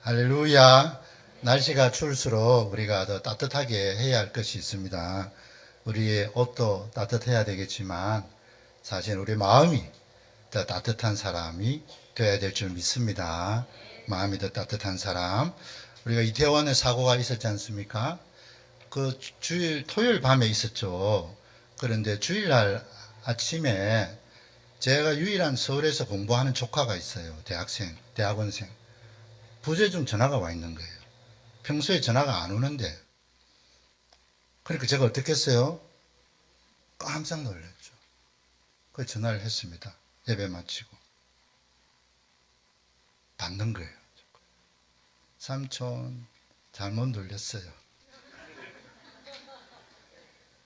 할렐루야. 날씨가 추울수록 우리가 더 따뜻하게 해야 할 것이 있습니다. 우리의 옷도 따뜻해야 되겠지만 사실 우리 마음이 더 따뜻한 사람이 되어야 될 줄 믿습니다. 마음이 더 따뜻한 사람. 우리가 이태원에 사고가 있었지 않습니까? 그 토요일 밤에 있었죠. 그런데 주일날 아침에 제가 유일한 서울에서 공부하는 조카가 있어요. 대학원생. 부재중 전화가 와 있는 거예요. 평소에 전화가 안 오는데. 그러니까 제가 어떻게 했어요? 깜짝 놀랐죠. 그 전화를 했습니다. 예배 마치고. 받는 거예요. 삼촌, 잘못 눌렸어요.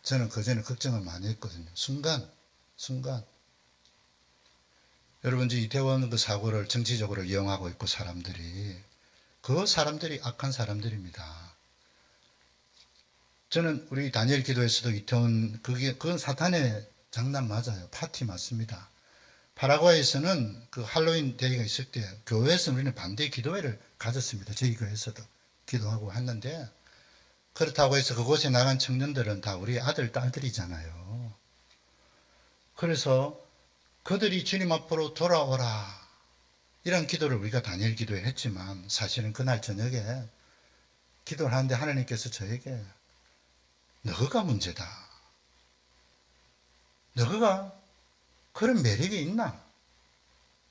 저는 그전에 걱정을 많이 했거든요. 순간. 여러분, 이태원 그 사고를 정치적으로 이용하고 있고 그 사람들이 악한 사람들입니다. 저는 우리 다니엘 기도에서도 이태원 그건 사탄의 장난 맞아요. 파티 맞습니다. 파라과이에서는 그 할로윈 데이가 있을 때 교회에서 우리는 반대 기도회를 가졌습니다. 저희 교회에서도 기도하고 했는데 그렇다고 해서 그곳에 나간 청년들은 다 우리 아들, 딸들이잖아요. 그래서 그들이 주님 앞으로 돌아오라. 이런 기도를 우리가 다니엘 기도에 했지만 사실은 그날 저녁에 기도를 하는데 하나님께서 저에게 너가 문제다. 너가 그런 매력이 있나?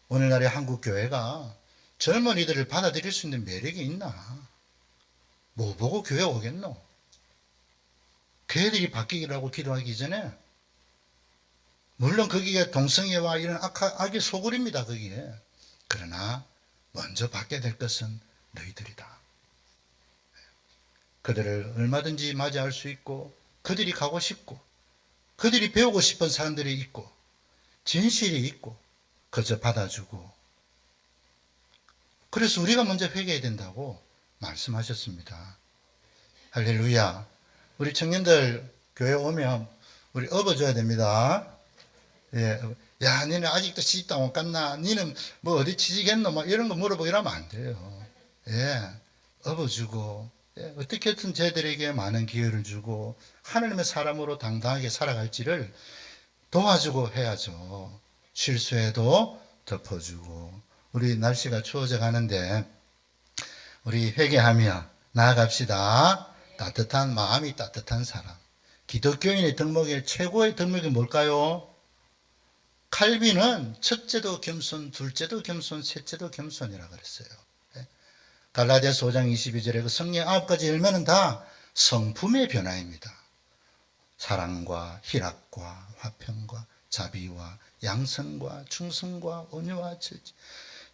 오늘날의 한국 교회가 젊은이들을 받아들일 수 있는 매력이 있나? 뭐 보고 교회 오겠노? 교회들이 바뀌기라고 기도하기 전에 물론 거기에 동성애와 이런 악의 소굴입니다. 거기에. 그러나 먼저 받게 될 것은 너희들이다. 그들을 얼마든지 맞이할 수 있고 그들이 가고 싶고 그들이 배우고 싶은 사람들이 있고 진실이 있고 그저 받아주고 그래서 우리가 먼저 회개해야 된다고 말씀하셨습니다. 할렐루야. 우리 청년들 교회 오면 우리 업어줘야 됩니다. 예. 야, 니는 아직도 시집도 못 갔나? 니는 뭐 어디 취직했노? 막 이런 거 물어보고 이러면 안 돼요. 예. 업어주고, 예. 어떻게든 쟤들에게 많은 기회를 주고, 하나님의 사람으로 당당하게 살아갈지를 도와주고 해야죠. 실수해도 덮어주고. 우리 날씨가 추워져 가는데, 우리 회개하며 나아갑시다. 따뜻한 마음이 따뜻한 사람. 기독교인의 덕목의 최고의 덕목이 뭘까요? 칼빈은 첫째도 겸손, 둘째도 겸손, 셋째도 겸손이라고 그랬어요. 갈라디아서 5장 22절에 그 성령 9가지 열매는 다 성품의 변화입니다. 사랑과 희락과 화평과 자비와 양선과 충성과 온유와 절제.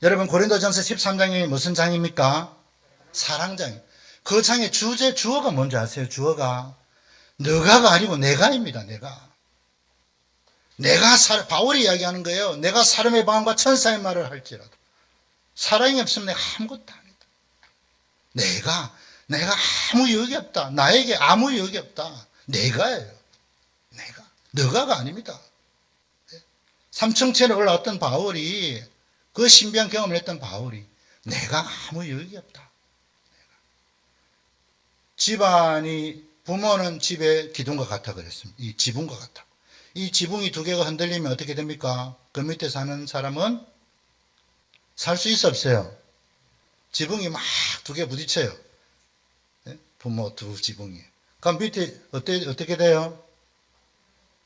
여러분 고린도전서 13장이 무슨 장입니까? 사랑장이에요. 그 장의 주어가 뭔지 아세요? 주어가 너가가 아니고 내가입니다. 바울이 이야기하는 거예요. 내가 사람의 마음과 천사의 말을 할지라도 사랑이 없으면 내가 아무것도 아니다. 내가 아무 유익이 없다. 나에게 아무 유익이 없다. 내가예요. 너가가 아닙니다. 삼층천에 올라왔던 바울이 그 신비한 경험을 했던 바울이 내가 아무 유익이 없다. 부모는 집의 기둥과 같아 그랬습니다. 이 지붕과 같아. 이 지붕이 두 개가 흔들리면 어떻게 됩니까? 그 밑에 사는 사람은 살 수 있어 없어요? 지붕이 막 두 개 부딪혀요. 부모 두 지붕이. 그럼 밑에 어떻게 돼요?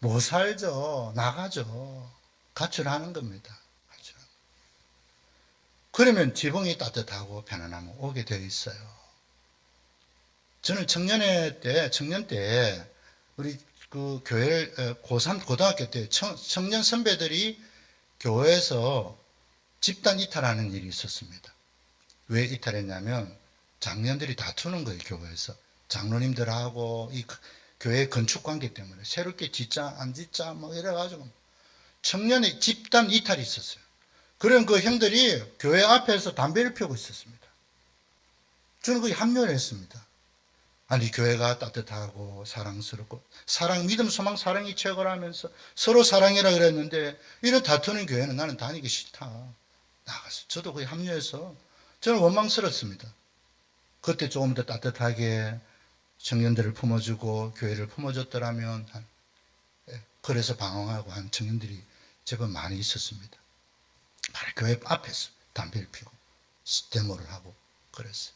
못 살죠. 나가죠. 가출하는 겁니다. 그러면 지붕이 따뜻하고 편안하면 오게 되어 있어요. 저는 청년 때 우리 그 교회를 고등학교 때 청년 선배들이 교회에서 집단 이탈하는 일이 있었습니다. 왜 이탈했냐면 장년들이 다투는 거예요. 교회에서 장로님들하고 이 교회 건축 관계 때문에 새롭게 짓자 안 짓자 막 이래가지고 청년의 집단 이탈이 있었어요. 그런 그 형들이 교회 앞에서 담배를 피우고 있었습니다. 저는 거기 합류를 했습니다. 아니 교회가 따뜻하고 사랑스럽고 믿음, 소망, 사랑이 최고라면서 서로 사랑이라 그랬는데 이런 다투는 교회는 나는 다니기 싫다. 나가서 저도 거기 합류해서 저는 원망스럽습니다. 그때 조금 더 따뜻하게 청년들을 품어주고 교회를 품어줬더라면, 그래서 방황하고 한 청년들이 제법 많이 있었습니다. 바로 교회 앞에서 담배를 피고 데모를 하고 그랬어요.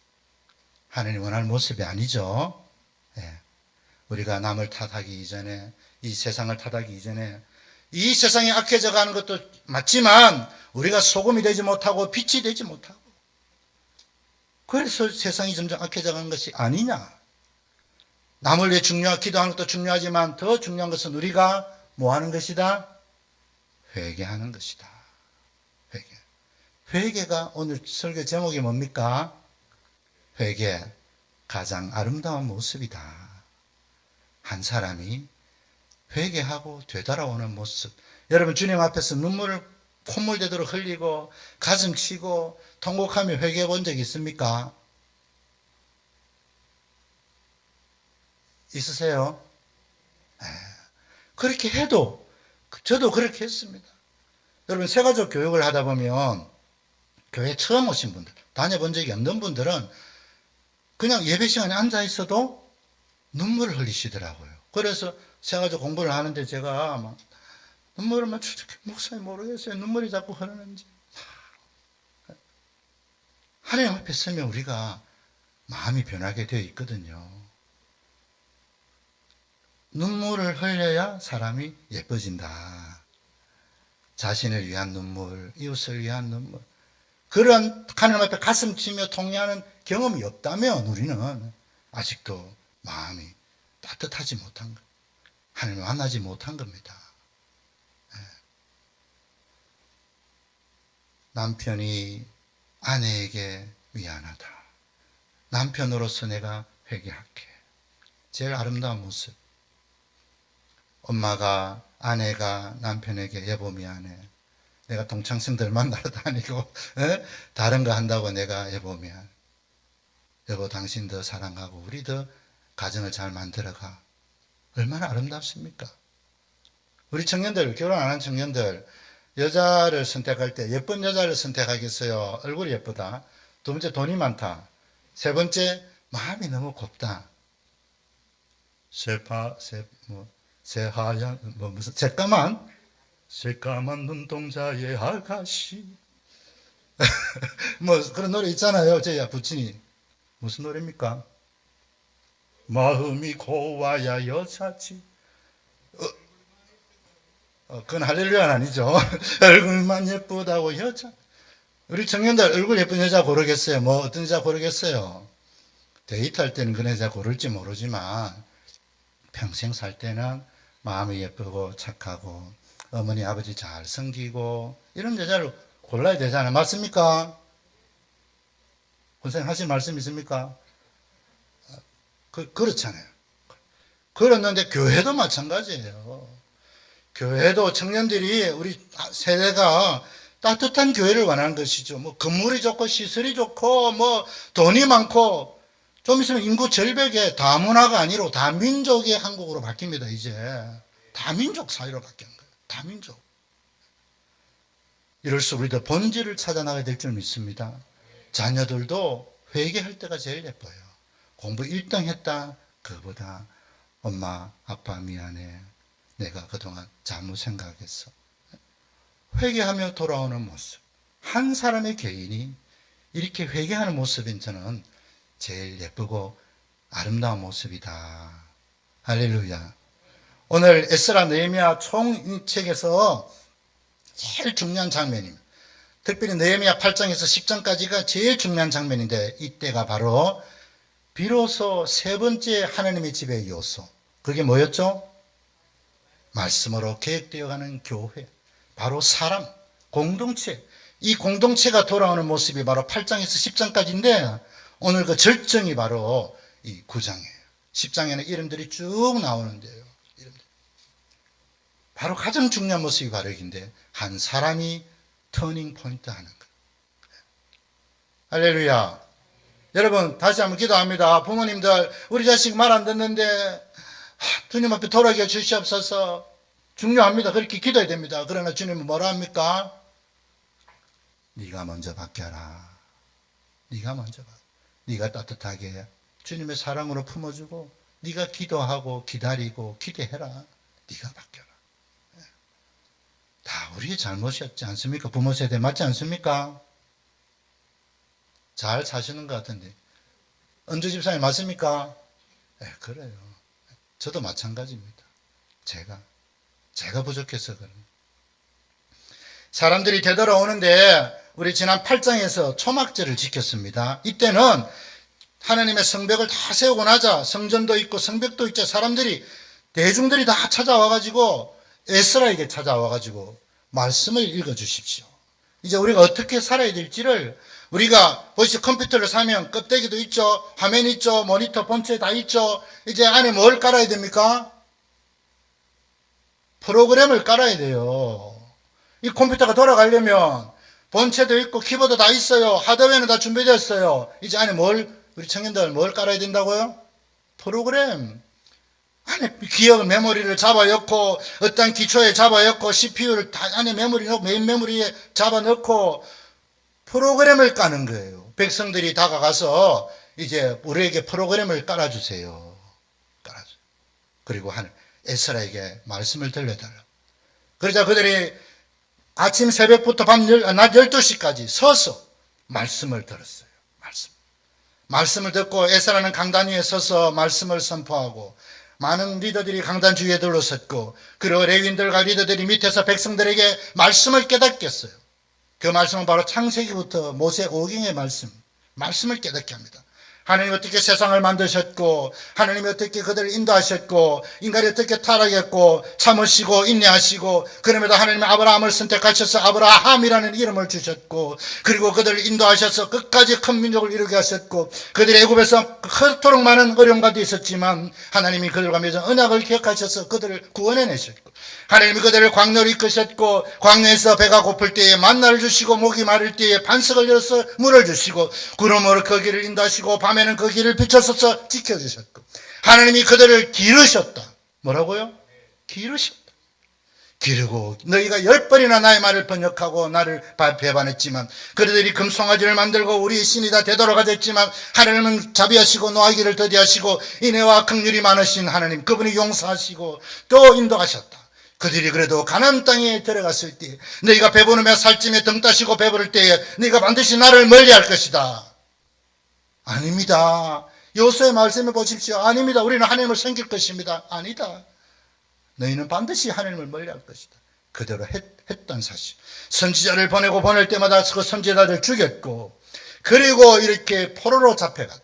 하나님 원하는 모습이 아니죠. 예. 우리가 남을 탓하기 이전에, 이 세상을 탓하기 이전에, 이 세상이 악해져 가는 것도 맞지만 우리가 소금이 되지 못하고 빛이 되지 못하고, 그래서 세상이 점점 악해져 가는 것이 아니냐. 남을 위해 기도하는 것도 중요하지만 더 중요한 것은 우리가 뭐 하는 것이다? 회개하는 것이다. 회개. 회개가 오늘 설교 제목이 뭡니까? 회개, 가장 아름다운 모습이다. 한 사람이 회개하고 되돌아오는 모습. 여러분, 주님 앞에서 눈물을 콧물 되도록 흘리고 가슴 치고 통곡하며 회개해 본 적 있습니까? 있으세요? 그렇게 해도, 저도 그렇게 했습니다. 여러분, 새가족 교육을 하다 보면 교회 처음 오신 분들, 다녀본 적이 없는 분들은 그냥 예배 시간에 앉아 있어도 눈물을 흘리시더라고요. 그래서 새가족 공부를 하는데 제가 막 눈물을 막 목사님 모르겠어요. 눈물이 자꾸 흐르는지. 하나님 앞에 서면 우리가 마음이 변하게 되어 있거든요. 눈물을 흘려야 사람이 예뻐진다. 자신을 위한 눈물, 이웃을 위한 눈물. 그런 하나님 앞에 가슴 치며 통회하는 경험이 없다면 우리는 아직도 마음이 따뜻하지 못한 것, 하나님을 만나지 못한 겁니다. 남편이 아내에게 미안하다. 남편으로서 내가 회개할게. 제일 아름다운 모습. 엄마가, 아내가 남편에게 여보 미안해. 내가 동창생들 만나러 다니고 다른 거 한다고 내가 여보 미안. 여보 당신 더 사랑하고 우리 더 가정을 잘 만들어가. 얼마나 아름답습니까? 우리 청년들, 결혼 안 한 청년들, 여자를 선택할 때 예쁜 여자를 선택하겠어요? 얼굴이 예쁘다. 두 번째, 돈이 많다. 세 번째, 마음이 너무 곱다. 새하얀, 무슨, 새까만 눈동자의 아가씨. 그런 노래 있잖아요. 저희 부친이. 무슨 노래입니까? 마음이 고와야 여자지. 그건 할렐루야는 아니죠. 얼굴만 예쁘다고 여자. 우리 청년들 얼굴 예쁜 여자 고르겠어요? 어떤 여자 고르겠어요? 데이트할 때는 그런 여자 고를지 모르지만 평생 살 때는 마음이 예쁘고 착하고 어머니 아버지 잘 섬기고 이런 여자를 골라야 되잖아요. 맞습니까? 선생님 하신 말씀 있습니까? 그렇잖아요. 그렇는데 교회도 마찬가지예요. 교회도 청년들이 우리 세대가 따뜻한 교회를 원하는 것이죠. 건물이 좋고 시설이 좋고 돈이 많고, 좀 있으면 인구 절벽에 다문화가 아니라 다민족의 한국으로 바뀝니다. 이제 다민족 사회로 바뀌는 거예요. 다민족. 이럴수록 우리도 본질을 찾아나가야 될 줄 믿습니다. 자녀들도 회개할 때가 제일 예뻐요. 공부 1등 했다. 그보다 엄마 아빠 미안해. 내가 그동안 잘못 생각했어. 회개하며 돌아오는 모습. 한 사람의 개인이 이렇게 회개하는 모습인 저는 제일 예쁘고 아름다운 모습이다. 할렐루야. 오늘 에스라 느헤미야 총 책에서 제일 중요한 장면입니다. 특별히 느헤미야 8장에서 10장까지가 제일 중요한 장면인데, 이때가 바로 비로소 세 번째 하나님의 집의 요소. 그게 뭐였죠? 말씀으로 계획되어가는 교회. 바로 사람, 공동체. 이 공동체가 돌아오는 모습이 바로 8장에서 10장까지인데, 오늘 그 절정이 바로 이 9장이에요. 10장에는 이름들이 쭉 나오는데요. 바로 가장 중요한 모습이 바로 여기인데, 한 사람이 터닝 포인트 하는 것. 할렐루야. 여러분, 다시 한번 기도합니다. 부모님들, 우리 자식 말 안 듣는데 주님 앞에 돌아가 주시옵소서. 중요합니다. 그렇게 기도해야 됩니다. 그러나 주님은 뭐라 합니까? 네가 먼저 바뀌어라. 네가 먼저 가. 네가 따뜻하게 해. 주님의 사랑으로 품어주고 네가 기도하고 기다리고 기대해라. 네가 바뀌어라. 다 우리의 잘못이었지 않습니까? 부모 세대 맞지 않습니까? 잘 사시는 것 같은데. 은주 집사님 맞습니까? 네, 그래요. 저도 마찬가지입니다. 제가 부족해서 그래요. 사람들이 되돌아오는데 우리 지난 8장에서 초막절을 지켰습니다. 이때는 하나님의 성벽을 다 세우고 나자 성전도 있고 성벽도 있죠. 사람들이 대중들이 다 찾아와가지고 에스라에게 찾아와가지고 말씀을 읽어주십시오. 이제 우리가 어떻게 살아야 될지를 우리가 벌써 컴퓨터를 사면 껍데기도 있죠. 화면 있죠. 모니터 본체 다 있죠. 이제 안에 뭘 깔아야 됩니까? 프로그램을 깔아야 돼요. 이 컴퓨터가 돌아가려면 본체도 있고 키보드 다 있어요. 하드웨어는 다 준비되었어요. 이제 안에 우리 청년들 뭘 깔아야 된다고요? 프로그램. 안에 기억 메모리를 잡아 넣고 어떤 기초에 잡아 넣고 CPU를 다 안에 메모리 넣고 메인 메모리에 잡아 넣고 프로그램을 까는 거예요. 백성들이 다가가서 이제 우리에게 프로그램을 깔아주세요. 깔아줘. 그리고 에스라에게 말씀을 들려달라. 그러자 그들이 아침 새벽부터 낮 12시까지 서서 말씀을 들었어요. 말씀을 듣고 에스라는 강단 위에 서서 말씀을 선포하고 많은 리더들이 강단 주위에 둘러섰고 그리고 레위인들과 리더들이 밑에서 백성들에게 말씀을 깨닫게 했어요. 그 말씀은 바로 창세기부터 모세 오경의 말씀을 깨닫게 합니다. 하나님이 어떻게 세상을 만드셨고 하나님이 어떻게 그들을 인도하셨고 인간이 어떻게 타락했고 참으시고 인내하시고 그럼에도 하나님이 아브라함을 선택하셔서 아브라함이라는 이름을 주셨고 그리고 그들을 인도하셔서 끝까지 큰 민족을 이루게 하셨고 그들이 애굽에서 그토록 많은 어려움과 있었지만 하나님이 그들과 맺은 언약을 기억하셔서 그들을 구원해내셨고 하나님이 그들을 광야로 이끄셨고 광야에서 배가 고플 때에 만나를 주시고 목이 마를 때에 반석을 열어서 물을 주시고 구름으로 그 길을 인도하시고 밤에는 그 길을 비춰서서 지켜주셨고 하나님이 그들을 기르셨다. 뭐라고요? 기르셨다. 기르고 너희가 10번이나 나의 말을 번역하고 나를 배반했지만 그들이 금송아지를 만들고 우리의 신이 다 되돌아가자 했지만 하나님은 자비하시고 노하기를 더디하시고 인애와 긍휼이 많으신 하나님 그분이 용서하시고 또 인도하셨다. 그들이 그래도 가나안 땅에 들어갔을 때 너희가 배부르며 살찌며 등 따시고 배부를 때에 너희가 반드시 나를 멀리할 것이다. 아닙니다. 여호수아의 말씀을 보십시오. 아닙니다. 우리는 하나님을 섬길 것입니다. 아니다. 너희는 반드시 하나님을 멀리할 것이다. 그대로 했던 사실. 선지자를 보낼 때마다 그 선지자를 죽였고 그리고 이렇게 포로로 잡혀가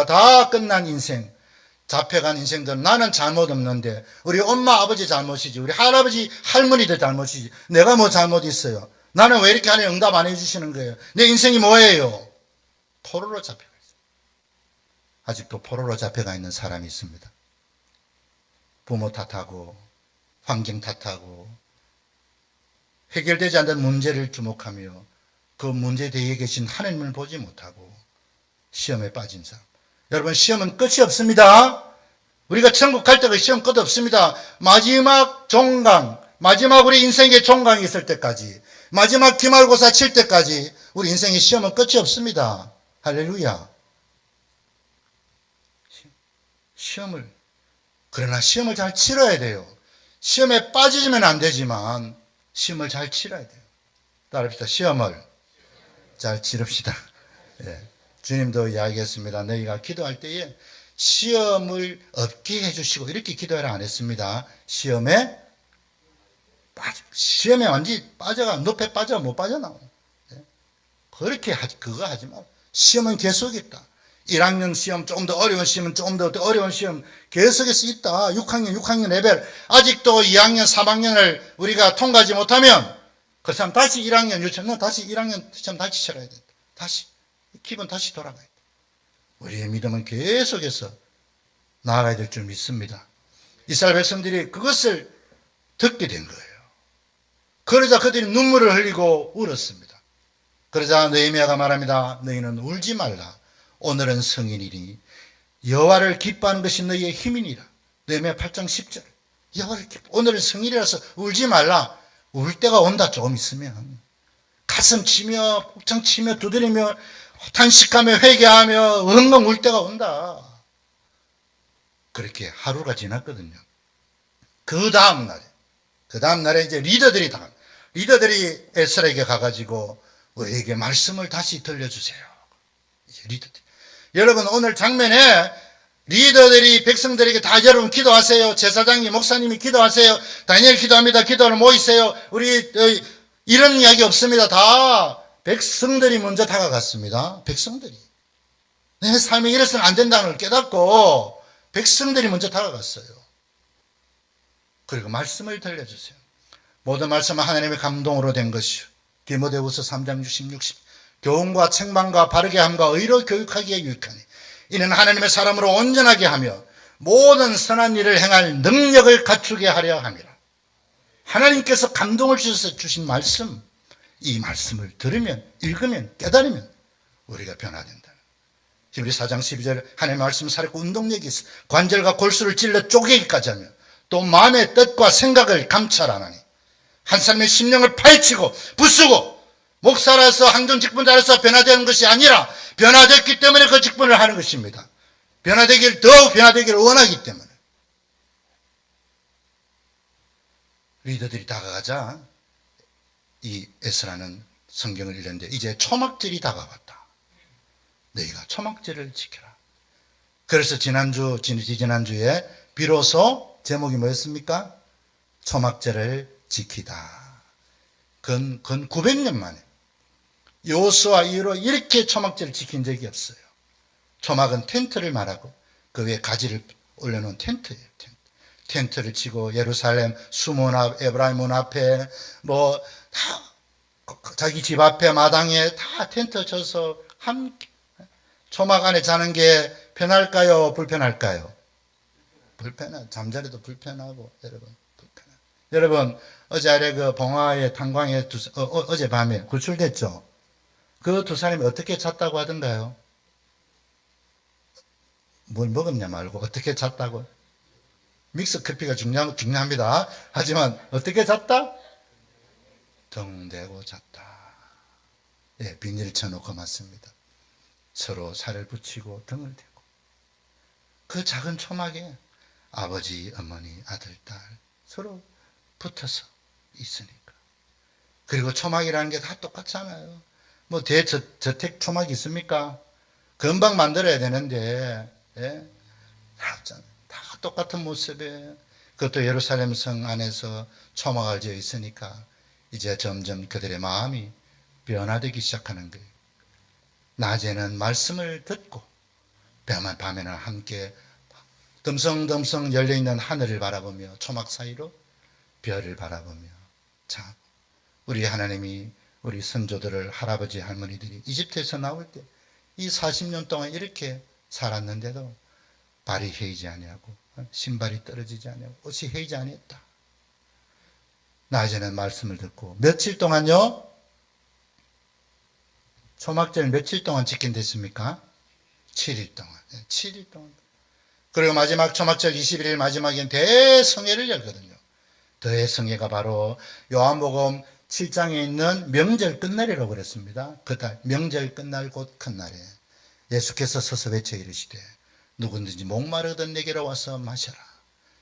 다 끝난 인생. 잡혀간 인생들 나는 잘못 없는데 우리 엄마 아버지 잘못이지 우리 할아버지 할머니들 잘못이지 내가 뭐 잘못 있어요. 나는 왜 이렇게 하나님 응답 안 해주시는 거예요. 내 인생이 뭐예요? 포로로 잡혀가 있어요. 아직도 포로로 잡혀가 있는 사람이 있습니다. 부모 탓하고 환경 탓하고 해결되지 않는 문제를 주목하며 그 문제 뒤에 계신 하나님을 보지 못하고 시험에 빠진 사람. 여러분 시험은 끝이 없습니다. 우리가 천국 갈 때가 시험 끝 없습니다. 마지막 종강, 마지막 우리 인생의 종강이 있을 때까지 마지막 기말고사 칠 때까지 우리 인생의 시험은 끝이 없습니다. 할렐루야. 그러나 시험을 잘 치러야 돼요. 시험에 빠지면 안 되지만 시험을 잘 치러야 돼요. 따릅시다. 시험을 잘 치릅시다. 예. 주님도 이야기했습니다. 너희가 기도할 때에 시험을 없게 해주시고 이렇게 기도하라 안 했습니다. 시험에 완전히 빠져가 늪에 빠져 못 빠져나와. 그거 하지 마. 시험은 계속 있다. 1학년 시험 조금 더 어려운 시험은 조금 더 어려운 시험 계속해서 있다. 6학년 레벨 아직도 2학년 3학년을 우리가 통과하지 못하면 그 사람 다시 1학년 유치원 다시 1학년 시험 다시 쳐야 된다. 다시 기분 다시 돌아가야 돼. 우리의 믿음은 계속해서 나아가야 될 줄 믿습니다. 이스라엘 백성들이 그것을 듣게 된 거예요. 그러자 그들이 눈물을 흘리고 울었습니다. 그러자 느헤미야가 말합니다. 너희는 울지 말라. 오늘은 성인이니 여호와를 기뻐하는 것이 너희의 힘이니라. 느헤미야 8장 10절. 오늘은 성인이라서 울지 말라. 울 때가 온다. 조금 있으면 가슴 치며 복장 치며 두드리며 탄식하며 회개하며 엉엉 울 때가 온다. 그렇게 하루가 지났거든요. 그 다음날에 이제 리더들이 에스라에게 가가지고 우리에게 말씀을 다시 들려주세요. 이제 리더들. 여러분 오늘 장면에 리더들이 백성들에게 다 여러분 기도하세요. 제사장님, 목사님이 기도하세요. 다니엘 기도합니다. 기도를 모이세요. 우리 이런 이야기 없습니다. 다 백성들이 먼저 다가갔습니다. 백성들이. 내 삶이 이래서는 안 된다는 걸 깨닫고 백성들이 먼저 다가갔어요. 그리고 말씀을 들려주세요. 모든 말씀은 하나님의 감동으로 된 것이요. 디모데후서 3장 16, 10. 교훈과 책망과 바르게 함과 의로 교육하기에 유익하니 이는 하나님의 사람으로 온전하게 하며 모든 선한 일을 행할 능력을 갖추게 하려 함이라. 하나님께서 감동을 주셔서 주신 말씀, 이 말씀을 들으면, 읽으면, 깨달으면 우리가 변화된다. 히브리 4장 12절 하나님의 말씀 살았고 운동력이 있어 관절과 골수를 찔러 쪼개기까지 하며 또 마음의 뜻과 생각을 감찰하나니 한 사람의 심령을 파헤치고 부수고 목사라서 항정 직분자로서 변화되는 것이 아니라 변화됐기 때문에 그 직분을 하는 것입니다. 더욱 변화되기를 원하기 때문에. 리더들이 다가가자 이 에스라는 성경을 읽는데 이제 초막절이 다가왔다. 너희가 초막절을 지켜라. 그래서 지난주에 비로소 제목이 뭐였습니까? 초막절을 지키다. 건 900년 만에 여호수아 이후로 이렇게 초막절을 지킨 적이 없어요. 초막은 텐트를 말하고 그 위에 가지를 올려놓은 텐트예요. 텐트를 치고 예루살렘 수문 앞, 에브라임 문 앞에 뭐 다 자기 집 앞에 마당에 다 텐트 쳐서 함께 초막 안에 자는 게 편할까요? 불편할까요? 잠자리도 불편하고 여러분 불편하고. 여러분 어제 그 봉화의 탄광에 어젯밤에 구출됐죠? 그 두 사람이 어떻게 잤다고 하던가요? 뭘 먹었냐 말고 어떻게 잤다고? 믹스 커피가 중요합니다. 하지만 어떻게 잤다? 등 대고 잤다. 예, 비닐 쳐놓고 맞습니다. 서로 살을 붙이고 등을 대고 그 작은 초막에 아버지, 어머니, 아들, 딸 서로 붙어서 있으니까. 그리고 초막이라는 게 다 똑같잖아요. 뭐 대저택 초막이 있습니까? 금방 만들어야 되는데 예? 다 똑같은 모습에 그것도 예루살렘 성 안에서 초막을 지어 있으니까 이제 점점 그들의 마음이 변화되기 시작하는 거예요. 낮에는 말씀을 듣고 밤에는 함께 듬성듬성 열려있는 하늘을 바라보며 초막 사이로 별을 바라보며 자, 우리 하나님이 우리 선조들을 할아버지 할머니들이 이집트에서 나올 때 이 40년 동안 이렇게 살았는데도 발이 헤이지 아니하고 신발이 떨어지지 아니하고 옷이 헤이지 아니했다. 낮에는 말씀을 듣고 며칠 동안요? 초막절 며칠 동안 지킨댔습니까? 7일 동안. 7일 동안. 그리고 마지막 초막절 21일 마지막엔 대성회를 열거든요. 대성회가 바로 요한복음 7장에 있는 명절 끝날이라고 그랬습니다. 그달 명절 끝날 곧 큰날에 예수께서 서서 외쳐 이르시되 누구든지 목마르거든 내게로 와서 마셔라.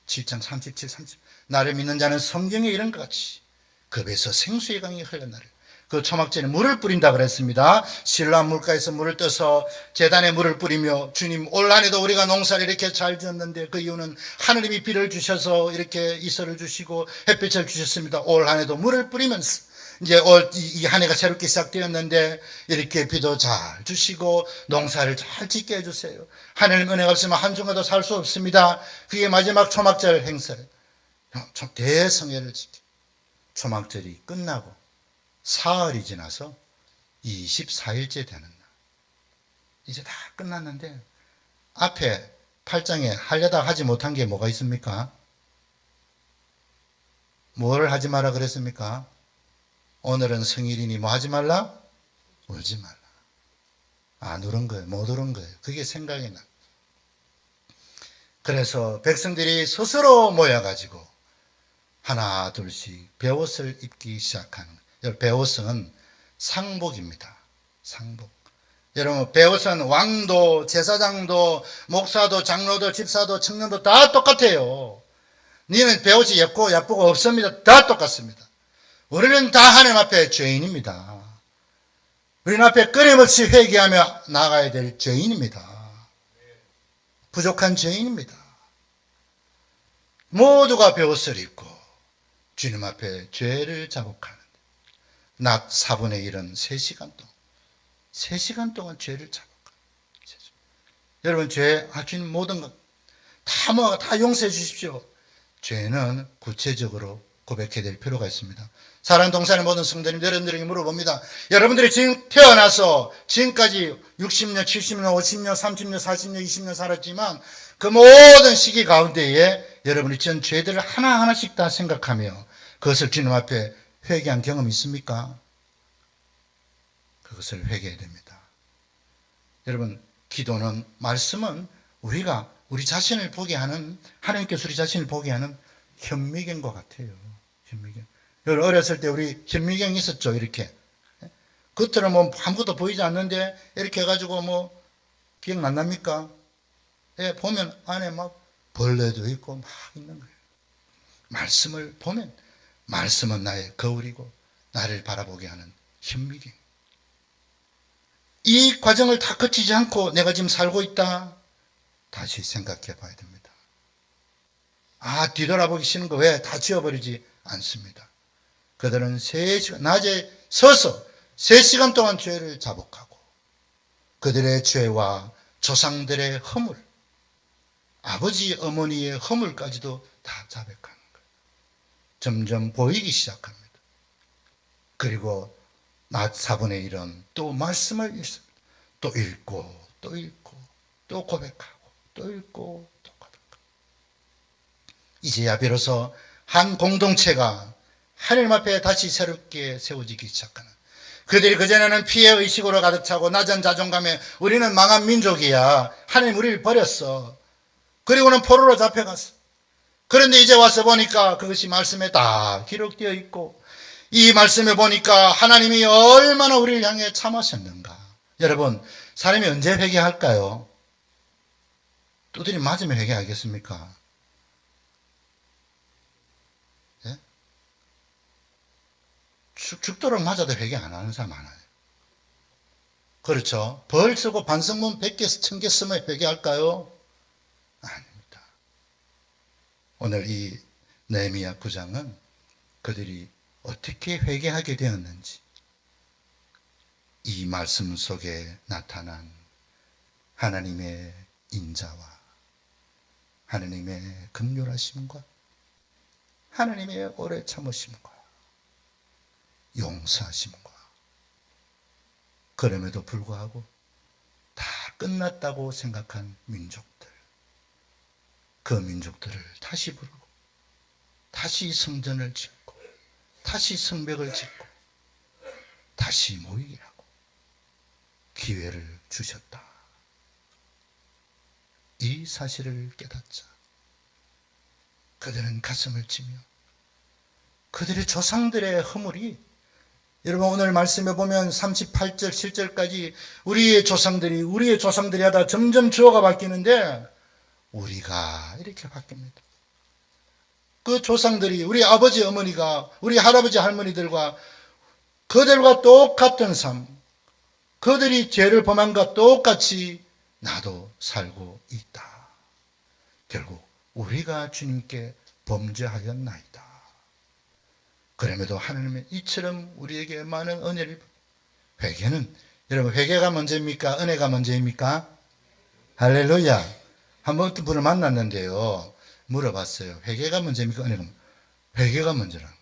7장 37, 30 나를 믿는 자는 성경에 이런 것 같이 그 배에서 생수의 강이 흘러나를 그 초막절에 물을 뿌린다 그랬습니다. 실로암 물가에서 물을 떠서 제단에 물을 뿌리며 주님 올 한해도 우리가 농사를 이렇게 잘 지었는데 그 이유는 하느님이 비를 주셔서 이렇게 이슬을 주시고 햇빛을 주셨습니다. 올 한해도 물을 뿌리면서 이제 이 한 해가 새롭게 시작되었는데 이렇게 비도 잘 주시고 농사를 잘 짓게 해주세요. 하느님 은혜가 없으면 한중에도 살 수 없습니다. 그게 마지막 초막절 행사예요. 대성회를 지키 초막절이 끝나고 사흘이 지나서 24일째 되는 날. 이제 다 끝났는데 앞에 8장에 하려다 하지 못한 게 뭐가 있습니까? 뭘 하지 마라 그랬습니까? 오늘은 성일이니 뭐 하지 말라? 울지 말라. 안 울은 거예요. 못 울은 거예요. 그게 생각이 나. 그래서 백성들이 스스로 모여가지고 하나 둘씩 베옷을 입기 시작하는 거예요. 베옷은 상복입니다. 상복. 여러분, 배옷은 왕도, 제사장도, 목사도, 장로도, 집사도, 청년도 다 똑같아요. 니는 배옷이 예쁘고 예쁘고 없습니다. 다 똑같습니다. 우리는 다 하나님 앞에 죄인입니다. 우리는 앞에 끊임없이 회개하며 나가야 될 죄인입니다. 부족한 죄인입니다. 모두가 배옷을 입고 주님 앞에 죄를 자복하는 낮 4분의 1은 3시간 동안 3시간 동안 죄를 자복하는 여러분 죄 주님 모든 것 다 모아 다 용서해 주십시오. 죄는 구체적으로 고백해야 될 필요가 있습니다. 사랑하는 동산의 모든 성도님 여러분들에게 물어봅니다. 여러분들이 지금 태어나서 지금까지 60년, 70년, 50년, 30년, 40년, 20년 살았지만 그 모든 시기 가운데에 여러분이 전 죄들을 하나하나씩 다 생각하며 그것을 주님 앞에 회개한 경험이 있습니까? 그것을 회개해야 됩니다. 여러분, 기도는, 말씀은 우리가 우리 자신을 보게 하는, 하나님께서 우리 자신을 보게 하는 현미경과 같아요. 현미경. 여러분, 어렸을 때 우리 현미경 있었죠, 이렇게. 겉으로 뭐 아무것도 보이지 않는데 이렇게 해가지고 뭐 기억납니까? 예, 보면 안에 막 벌레도 있고 막 있는 거예요. 말씀을 보면 말씀은 나의 거울이고 나를 바라보게 하는 현미경. 이 과정을 다 거치지 않고 내가 지금 살고 있다. 다시 생각해 봐야 됩니다. 뒤돌아보기 싫은 거 왜 다 지워버리지 않습니다. 그들은 3시간, 낮에 서서 3시간 동안 죄를 자복하고 그들의 죄와 조상들의 허물, 아버지, 어머니의 허물까지도 다 자백하는 거예요. 점점 보이기 시작합니다. 그리고 낮 4분의 1은 또 말씀을 읽습니다. 또 읽고 또 읽고 또 고백하고 또 읽고 또 고백하고 이제야 비로소 한 공동체가 하나님 앞에 다시 새롭게 세워지기 시작하는 그들이 그전에는 피해 의식으로 가득 차고 낮은 자존감에 우리는 망한 민족이야. 하나님 우리를 버렸어. 그리고는 포로로 잡혀갔어. 그런데 이제 와서 보니까 그것이 말씀에 다 기록되어 있고 이 말씀에 보니까 하나님이 얼마나 우리를 향해 참으셨는가. 여러분, 사람이 언제 회개할까요? 두드림 맞으면 회개하겠습니까? 예? 죽도록 맞아도 회개 안 하는 사람 많아요. 그렇죠? 벌 쓰고 반성문 100개, 1000개 쓰면 회개할까요? 아닙니다. 오늘 이 느헤미야 9장은 그들이 어떻게 회개하게 되었는지 이 말씀 속에 나타난 하나님의 인자와 하나님의 긍휼하심과 하나님의 오래 참으심과 용서하심과 그럼에도 불구하고 다 끝났다고 생각한 민족들, 그 민족들을 다시 부르고 다시 성전을 짓고 다시 성벽을 짓고 다시 모이게 하고 기회를 주셨다. 이 사실을 깨닫자 그들은 가슴을 치며 그들의 조상들의 허물이 여러분 오늘 말씀에 보면 38절 7절까지 우리의 조상들이 하다 점점 주어가 바뀌는데 우리가 이렇게 바뀝니다. 그 조상들이 우리 아버지 어머니가 우리 할아버지 할머니들과 그들과 똑같은 삶 그들이 죄를 범한 것과 똑같이 나도 살고 있다. 결국 우리가 주님께 범죄하였나이다. 그럼에도 하나님은 이처럼 우리에게 많은 은혜를 회개는 여러분 회개가 먼저입니까? 은혜가 먼저입니까? 할렐루야. 한 번 분을 만났는데요. 물어봤어요. 회개가 먼저입니까? 회개가 먼저라는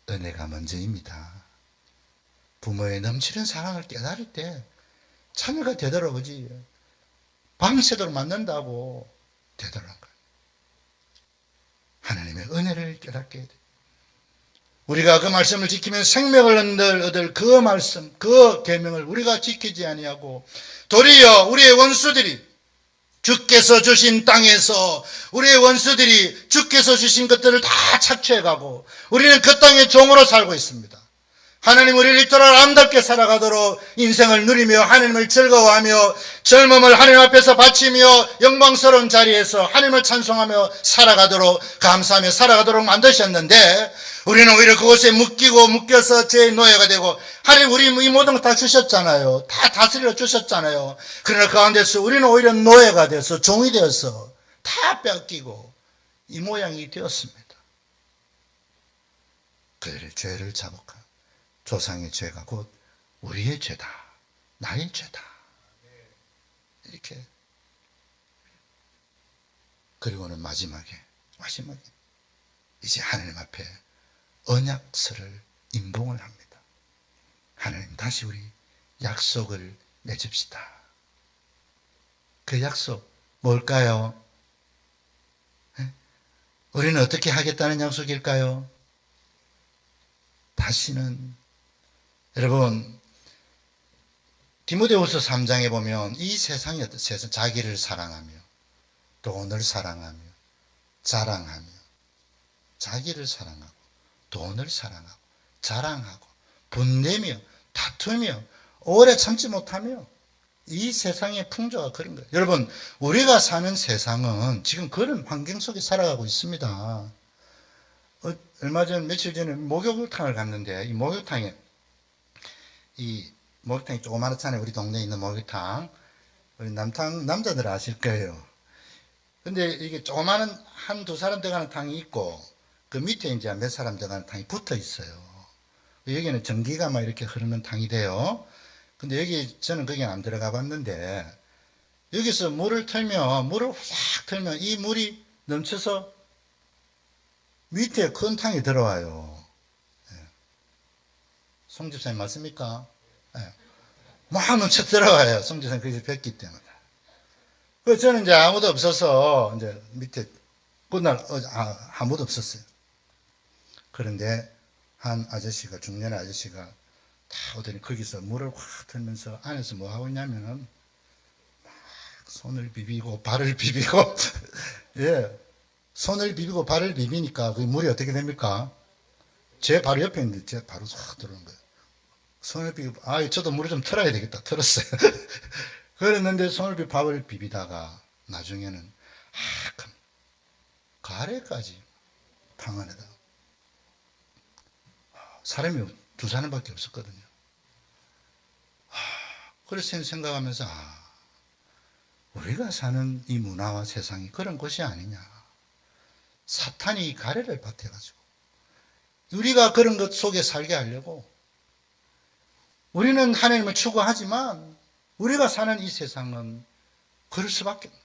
거예요. 은혜가 먼저입니다. 부모의 넘치는 사랑을 깨달을 때 참여가 되돌아오지. 방새도를 만난다고 되돌아온 거예요. 하나님의 은혜를 깨닫게 돼. 우리가 그 말씀을 지키면 생명을 얻을 그 말씀, 그 계명을 우리가 지키지 아니하고 도리어 우리의 원수들이 주께서 주신 땅에서 우리의 원수들이 주께서 주신 것들을 다 착취해가고 우리는 그 땅의 종으로 살고 있습니다. 하나님 우리를 이토록 아름답게 살아가도록 인생을 누리며 하나님을 즐거워하며 젊음을 하나님 앞에서 바치며 영광스러운 자리에서 하나님을 찬송하며 살아가도록 감사하며 살아가도록 만드셨는데 우리는 오히려 그곳에 묶여서 죄의 노예가 되고 하나님 우리 이 모든 거 다 주셨잖아요. 다 다스려 주셨잖아요. 그러나 그 가운데서 우리는 오히려 노예가 돼서 종이 되어서 다 뺏기고 이 모양이 되었습니다. 그들의 죄를 자복한 조상의 죄가 곧 우리의 죄다. 나의 죄다. 이렇게. 그리고는 마지막에 이제 하나님 앞에 언약서를 임봉을 합니다. 하나님 다시 우리 약속을 맺읍시다. 그 약속 뭘까요? 우리는 어떻게 하겠다는 약속일까요? 다시는 여러분 디모데후서 3장에 보면 이 세상이 어떤 세상 자기를 사랑하며 돈을 사랑하며 자랑하며 자기를 사랑하고 돈을 사랑하고 자랑하고 분내며 다투며 오래 참지 못하며 이 세상의 풍조가 그런 거예요. 여러분 우리가 사는 세상은 지금 그런 환경 속에 살아가고 있습니다. 얼마 전 며칠 전에 목욕탕을 갔는데 이 목욕탕이 조그맣잖아요. 우리 동네에 있는 목욕탕. 우리 남자들 아실 거예요. 근데 이게 조그마한 한두 사람 들어가는 탕이 있고 그 밑에 이제 몇 사람 들어가는 탕이 붙어 있어요. 여기는 전기가 막 이렇게 흐르는 탕이 돼요. 근데 저는 거기 안 들어가 봤는데 여기서 물을 확 틀면 이 물이 넘쳐서 밑에 큰 탕이 들어와요. 송 집사님 맞습니까? 막 넘쳐 들어와요. 송 집사님 거기서 뵙기 때문에. 그래서 저는 이제 아무도 없어서 이제 밑에 그날 아무도 없었어요. 그런데 한 아저씨가 중년 아저씨가 다 오더니 거기서 물을 확 틀면서 안에서 뭐 하고 있냐면은 막 손을 비비고 발을 비비고 예. 손을 비비고 발을 비비니까 그 물이 어떻게 됩니까? 제 바로 옆에 있는데 제 바로 싹 들어오는 거예요. 손을 비비고 저도 물을 좀 틀어야 되겠다. 틀었어요. 그랬는데 손을 비비고 밥을 비비다가 나중에는 큰 가래까지 탕 안에다 사람이 두 사람밖에 없었거든요. 그래서 생각하면서 우리가 사는 이 문화와 세상이 그런 것이 아니냐. 사탄이 가래를 밭해가지고 우리가 그런 것 속에 살게 하려고 우리는 하나님을 추구하지만 우리가 사는 이 세상은 그럴 수밖에 없어요.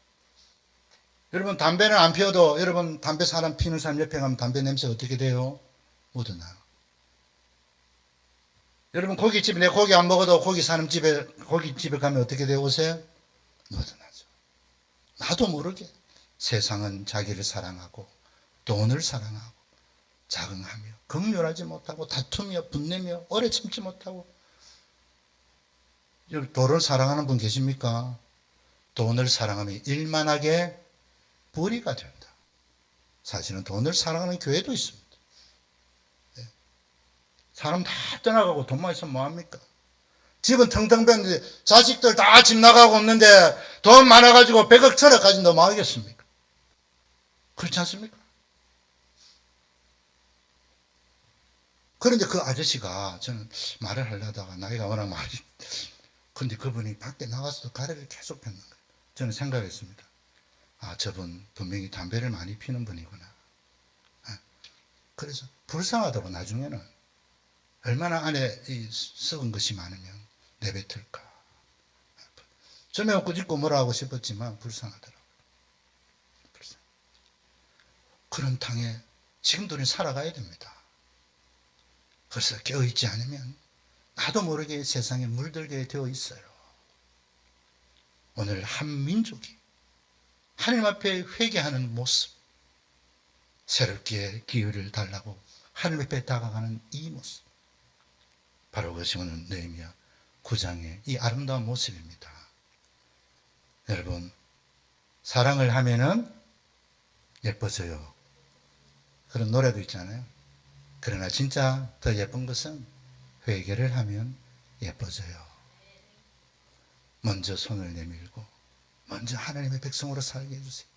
여러분 담배는 안 피워도 여러분 담배 피는 사람 옆에 가면 담배 냄새 어떻게 돼요? 묻어나요. 여러분 고깃집에 내 고기 안 먹어도 고깃집에 가면 어떻게 돼요? 옷에 묻어나죠. 나도 모르게 세상은 자기를 사랑하고 돈을 사랑하고 자긍하며 긍휼하지 못하고 다투며 분내며 오래 참지 못하고. 여기 돈을 사랑하는 분 계십니까? 돈을 사랑하면 일만하게 불의가 된다. 사실은 돈을 사랑하는 교회도 있습니다. 사람 다 떠나가고 돈만 있으면 뭐합니까? 집은 텅텅 빈데 자식들 다 집 나가고 없는데 돈 많아가지고 100억 천억 가진다 뭐 하겠습니까? 그렇지 않습니까? 그런데 그 아저씨가 저는 말을 하려다가 나이가 워낙 많이 근데 그분이 밖에 나가서도 가래를 계속 폈는 거예요. 저는 생각했습니다. 저분 분명히 담배를 많이 피는 분이구나. 그래서 불쌍하다고 나중에는 얼마나 안에 이 썩은 것이 많으면 내뱉을까. 처음에 꾸짖고 뭐라 하고 싶었지만 불쌍하더라고요. 그런 땅에 지금도 우리는 살아가야 됩니다. 그래서 깨어있지 않으면 나도 모르게 세상에 물들게 되어 있어요. 오늘 한 민족이 하나님 앞에 회개하는 모습, 새롭게 기회를 달라고 하나님 앞에 다가가는 이 모습, 바로 그것이 오늘 느헤미야 9장의 이 아름다운 모습입니다. 여러분, 사랑을 하면은 예뻐져요. 그런 노래도 있잖아요. 그러나 진짜 더 예쁜 것은 회개를 하면 예뻐져요. 먼저 손을 내밀고 먼저 하나님의 백성으로 살게 해주세요.